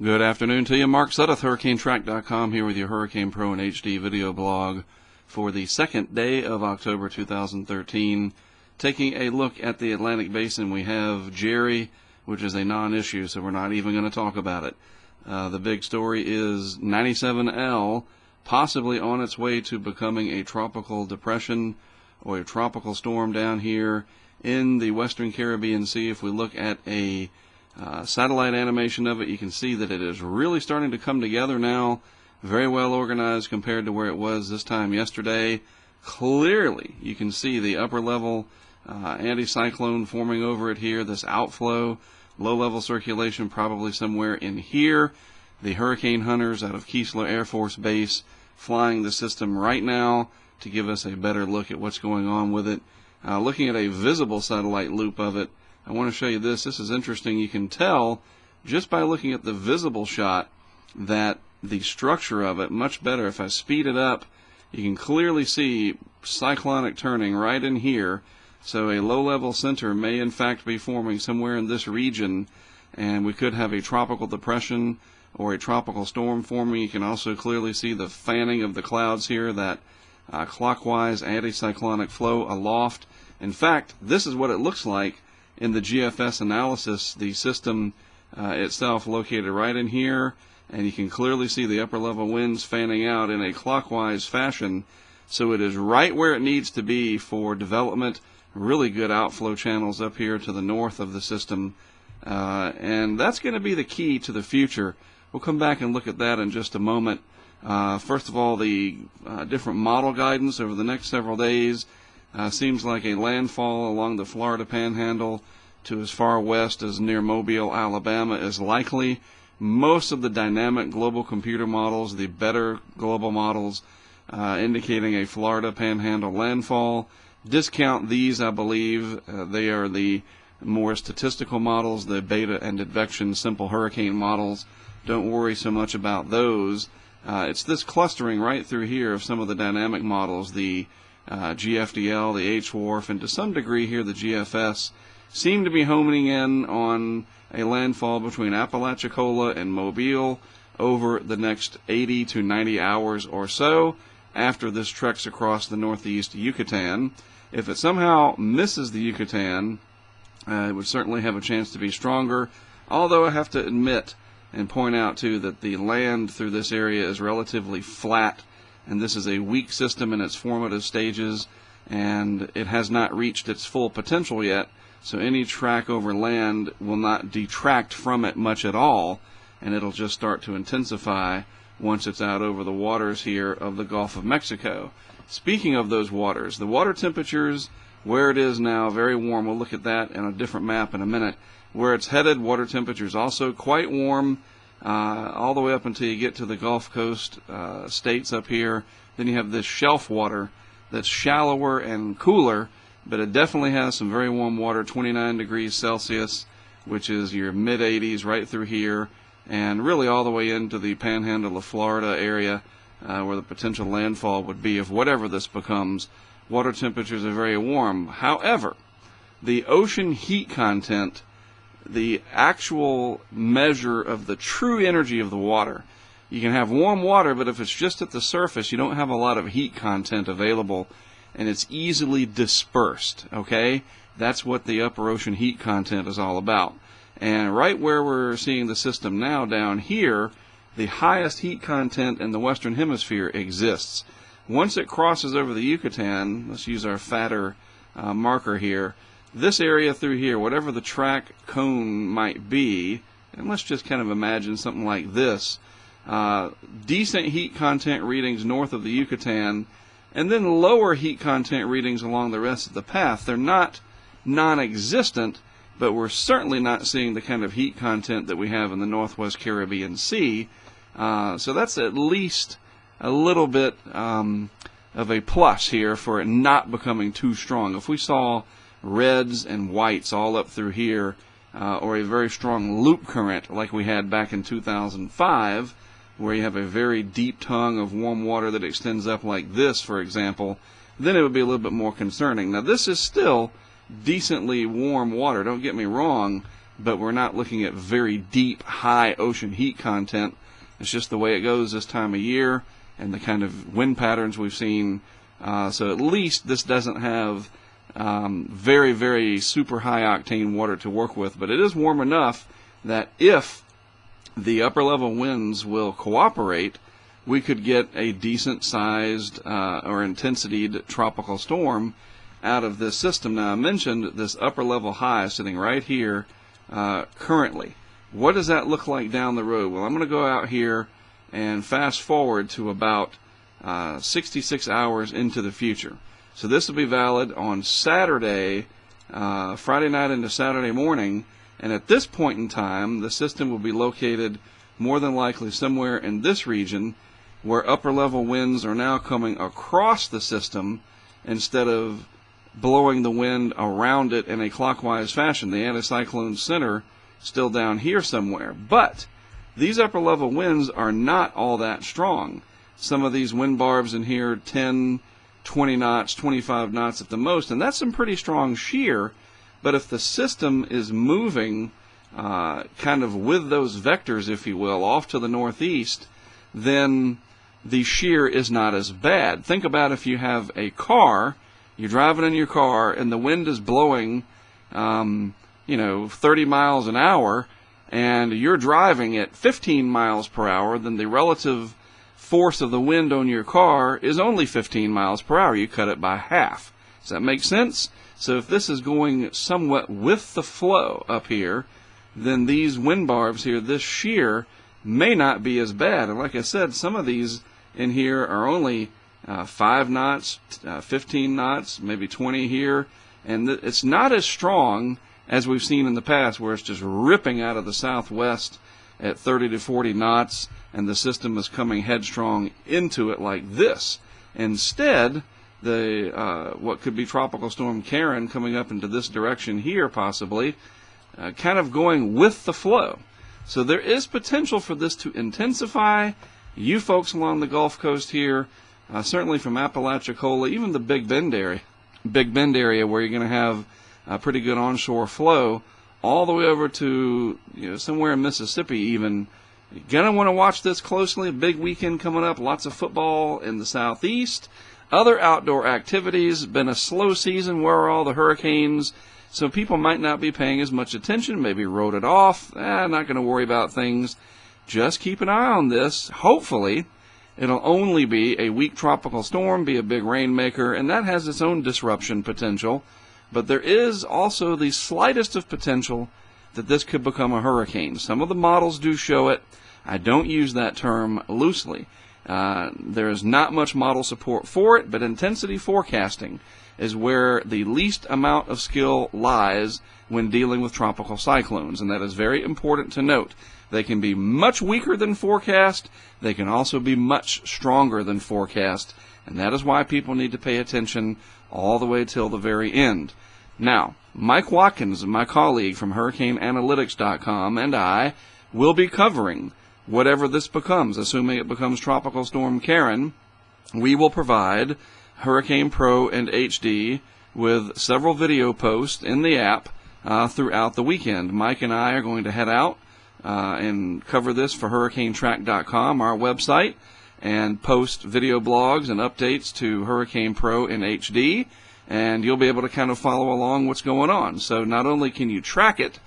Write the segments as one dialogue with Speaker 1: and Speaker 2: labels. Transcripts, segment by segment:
Speaker 1: Good afternoon to you. Mark Sudduth, HurricaneTrack.com, here with your Hurricane Pro and HD video blog for the second day of October 2013. Taking a look at the Atlantic Basin, we have Jerry, which is a non-issue, so we're not even going to talk about it. The big story is 97L, possibly on its way to becoming a tropical depression or a tropical storm down here in the Western Caribbean Sea. If we look at a satellite animation of it, you can see that it is really starting to come together now. Very well organized compared to where it was this time yesterday. Clearly, you can see the upper level anticyclone forming over it here, this outflow, low level circulation probably somewhere in here. The hurricane hunters out of Keesler Air Force Base flying the system right now to give us a better look at what's going on with it. Looking at a visible satellite loop of it, I want to show you this. This is interesting. You can tell just by looking at the visible shot that the structure of it much better. If I speed it up, you can clearly see cyclonic turning right in here. So a low-level center may in fact be forming somewhere in this region, and we could have a tropical depression or a tropical storm forming. You can also clearly see the fanning of the clouds here, that clockwise anticyclonic flow aloft. In fact, this is what it looks like in the GFS analysis. The system itself located right in here, and you can clearly see the upper level winds fanning out in a clockwise fashion. So it is right where it needs to be for development. Really good outflow channels up here to the north of the system, and that's going to be the key to the future. We'll come back and look at that in just a moment. First of all, the different model guidance over the next several days. Seems like a landfall along the Florida Panhandle to as far west as near Mobile, Alabama is likely. Most of the dynamic global computer models, the better global models, indicating a Florida Panhandle landfall. Discount these, I believe. They are the more statistical models, the beta and advection simple hurricane models. Don't worry so much about those. It's this clustering right through here of some of the dynamic models, the GFDL, the HWRF, and to some degree here the GFS, seem to be homing in on a landfall between Apalachicola and Mobile over the next 80 to 90 hours or so after this treks across the northeast Yucatan. If it somehow misses the Yucatan, it would certainly have a chance to be stronger, although I have to admit and point out too that the land through this area is relatively flat, and this is a weak system in its formative stages, and it has not reached its full potential yet, so any track over land will not detract from it much at all, and it'll just start to intensify once it's out over the waters here of the Gulf of Mexico. Speaking of those waters, the water temperatures where it is now, very warm. We'll look at that in a different map in a minute. Where it's headed, water temperatures also quite warm, all the way up until you get to the Gulf Coast states up here. Then you have this shelf water that's shallower and cooler, but it definitely has some very warm water, 29 degrees Celsius, which is your mid-80s right through here, and really all the way into the Panhandle of Florida area, where the potential landfall would be if whatever this becomes. Water temperatures are very warm. However, the ocean heat content, the actual measure of the true energy of the water. You can have warm water, but if it's just at the surface, you don't have a lot of heat content available, and it's easily dispersed, okay? That's what the upper ocean heat content is all about. And right where we're seeing the system now down here, the highest heat content in the Western Hemisphere exists. Once it crosses over the Yucatan, let's use our fatter marker here, this area through here, whatever the track cone might be, and let's just kind of imagine something like this, decent heat content readings north of the Yucatan, and then lower heat content readings along the rest of the path. They're not non-existent, but we're certainly not seeing the kind of heat content that we have in the Northwest Caribbean Sea. So that's at least a little bit of a plus here for it not becoming too strong. If we saw reds and whites all up through here, or a very strong loop current like we had back in 2005, where you have a very deep tongue of warm water that extends up like this, for example, then it would be a little bit more concerning. Now, this is still decently warm water, don't get me wrong, but we're not looking at very deep, high ocean heat content. It's just the way it goes this time of year and the kind of wind patterns we've seen. So at least this doesn't have very, very super high octane water to work with, but it is warm enough that if the upper level winds will cooperate, we could get a decent sized or intensity tropical storm out of this system. Now, I mentioned this upper level high sitting right here currently. What does that look like down the road? Well, I'm going to go out here and fast forward to about 66 hours into the future. So this will be valid on Saturday, Friday night into Saturday morning. And at this point in time, the system will be located more than likely somewhere in this region where upper level winds are now coming across the system instead of blowing the wind around it in a clockwise fashion. The anticyclone center still down here somewhere. But these upper level winds are not all that strong. Some of these wind barbs in here 10, 20 knots, 25 knots at the most, and that's some pretty strong shear. But if the system is moving kind of with those vectors, if you will, off to the northeast, then the shear is not as bad. Think about if you have a car, you're driving in your car, and the wind is blowing 30 miles an hour, and you're driving at 15 miles per hour, then the relative force of the wind on your car is only 15 miles per hour. You cut it by half. Does that make sense? So if this is going somewhat with the flow up here, then these wind barbs here, this shear, may not be as bad. And like I said, some of these in here are only 5 knots, 15 knots, maybe 20 here. And it's not as strong as we've seen in the past, where it's just ripping out of the southwest at 30 to 40 knots, and the system is coming headstrong into it like this. Instead, the what could be Tropical Storm Karen coming up into this direction here, possibly, kind of going with the flow. So there is potential for this to intensify. You folks along the Gulf Coast here, certainly from Apalachicola, even the Big Bend area where you're going to have a pretty good onshore flow, all the way over to somewhere in Mississippi even. You're going to want to watch this closely. A big weekend coming up, lots of football in the southeast. Other outdoor activities. Been a slow season. Where are all the hurricanes? So people might not be paying as much attention, maybe wrote it off. Not going to worry about things. Just keep an eye on this. Hopefully, it'll only be a weak tropical storm, be a big rainmaker, and that has its own disruption potential. But there is also the slightest of potential that this could become a hurricane. Some of the models do show it. I don't use that term loosely. There is not much model support for it, but intensity forecasting is where the least amount of skill lies when dealing with tropical cyclones, and that is very important to note. They can be much weaker than forecast. They can also be much stronger than forecast, and that is why people need to pay attention all the way till the very end. Now, Mike Watkins, my colleague from HurricaneAnalytics.com, and I will be covering whatever this becomes. Assuming it becomes Tropical Storm Karen, we will provide Hurricane Pro and HD with several video posts in the app throughout the weekend. Mike and I are going to head out and cover this for HurricaneTrack.com, our website, and post video blogs and updates to Hurricane Pro in HD, and you'll be able to kind of follow along what's going on. So not only can you track it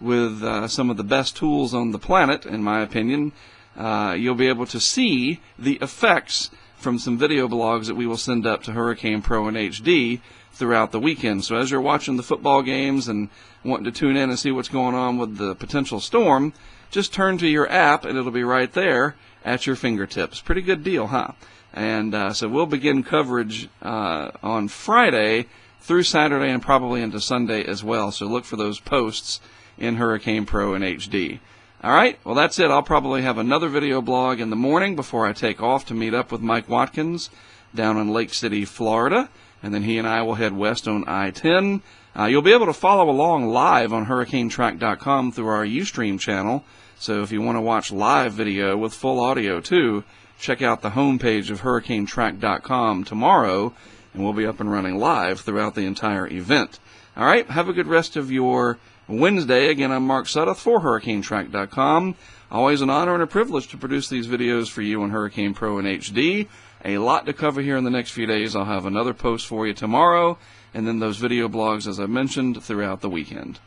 Speaker 1: with some of the best tools on the planet, in my opinion, you'll be able to see the effects from some video blogs that we will send up to Hurricane Pro in HD throughout the weekend. So as you're watching the football games and wanting to tune in and see what's going on with the potential storm, just turn to your app and it'll be right there at your fingertips. Pretty good deal, huh? And so we'll begin coverage on Friday through Saturday and probably into Sunday as well. So look for those posts in Hurricane Pro in HD. All right, well, that's it. I'll probably have another video blog in the morning before I take off to meet up with Mike Watkins down in Lake City, Florida, and then he and I will head west on I-10. You'll be able to follow along live on HurricaneTrack.com through our Ustream channel, so if you want to watch live video with full audio too, check out the homepage of HurricaneTrack.com tomorrow, and we'll be up and running live throughout the entire event. All right, have a good rest of your Wednesday. Again, I'm Mark Sudduth for HurricaneTrack.com. Always an honor and a privilege to produce these videos for you on Hurricane Pro in HD. A lot to cover here in the next few days. I'll have another post for you tomorrow, and then those video blogs, as I mentioned, throughout the weekend.